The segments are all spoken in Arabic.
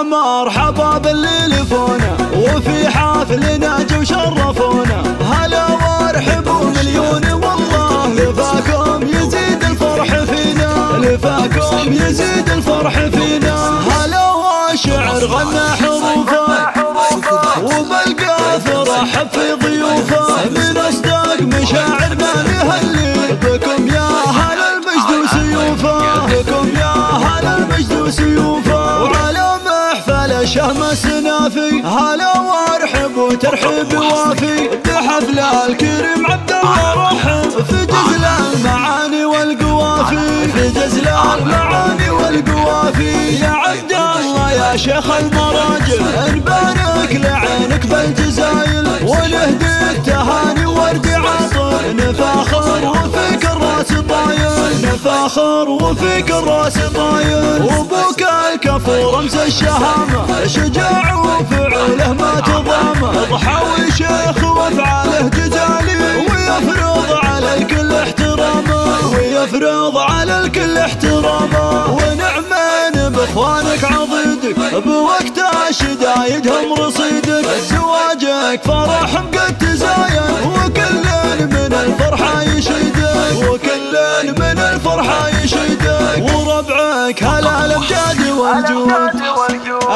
هلا مرحبا باللي لفونا وفي حفلنا جو شرفونا. هلا وارحبوا مليون والله لفاكم يزيد الفرح فينا، لفاكم يزيد الفرح فينا. هلا والشعر غنى حروفه وبالقاف رحب في ضيوفه، من اصدق مشاعر ما نهلي بكم يا هلا المجد وسيوفه، بكم يا هلا المجد وسيوفه. وعلى محفل الشهم السنافي هلا وارحب وترحيب وافي بحفل الكريم عبد الله رحب في جزل المعاني والقوافي، في جزل المعاني والقوافي. يا عبد الله يا شيخ المراجل نبارك لعينك بالجزايل ونهدي التهاني ورد عطر، نفاخر وفيك الراس طايل، نفاخر وفيك الراس طايل. وابوك الكفو رمز الشهامة شجاع وفعوله ما تضامه، ضحاوي شيخ وافعاله جزالي ويفرض على الكل احترامه، ويفرض على الكل احترامه. ونعمين باخوانك عضيدك بوقت الشدايدهم رصيدك، زواجك فرحهم قد تزاين وكل من الفرحة يشيدك، وكل من الفرحة يشيدك. وربعك هلا الامجاد والجود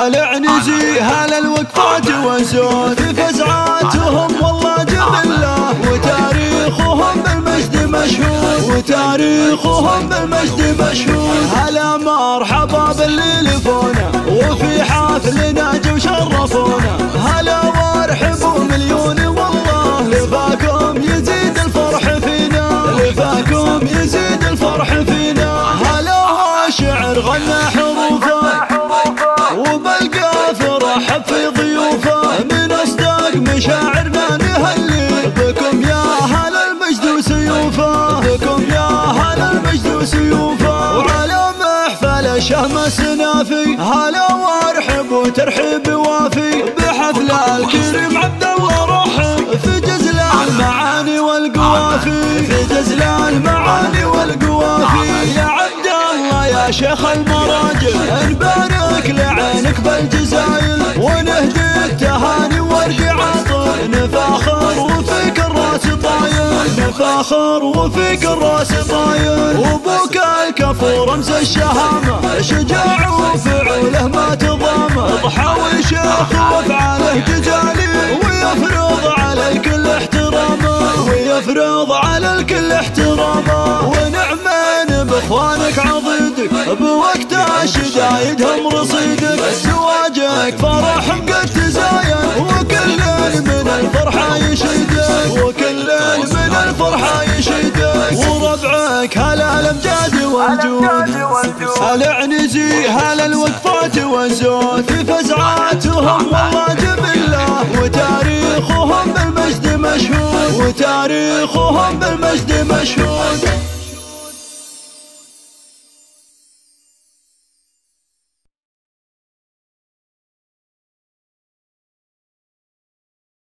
العنزي هلا الوقفات والزود، في فزعاتهم والله جبله وتاريخهم بالمجد مشهود، وتاريخهم بالمجد مشهود. هلا مرحبا باللي لفونا وفي حفلنا جو شرفونا. هلا وارحبوا مليون والله لفاكم يزيد الفرح فينا، لفاكم يزيد الفرح فينا. هلا والشعر غنى حروفه وبالقاف رحب في ضيوفه، من اصدق مشاعرنا نهلي بكم يا هلا المجد وسيوفه، بكم يا هلا المجد وسيوفه. وعلى محفل الشهم السنافي هلا وارحب وترحيب وافي بحفل الكريم عبد الله رحب في جزل المعاني والقوافي، في جزل المعاني والقوافي. يا عبد الله يا شيخ المراجل نبارك لعينك بالجزايل ونهدي التهاني ورد عطر، نفاخر وفيك الراس طايل، نفاخر وفيك الراس طايل. وابوك الكفو رمز الشهامة شجاع وفعوله ما تضامه، ضحاوي شيخ وافعاله جزالي ويفرض على الكل احترامه، ويفرض على الكل احترامه. ونعمين باخوانك عضيدك بوقت الشدايدهم رصيدك، زواجك فرحهم قد تزاين وكل من الفرحة يشيدك، وكل من الفرحة يشيدك. وربعك هلا الامجاد والجود العنزي هلا الوقفات والزود، في فزعاتهم والله جبله وتاريخهم بالمجد مشهود، وتاريخهم بالمجد مشهود.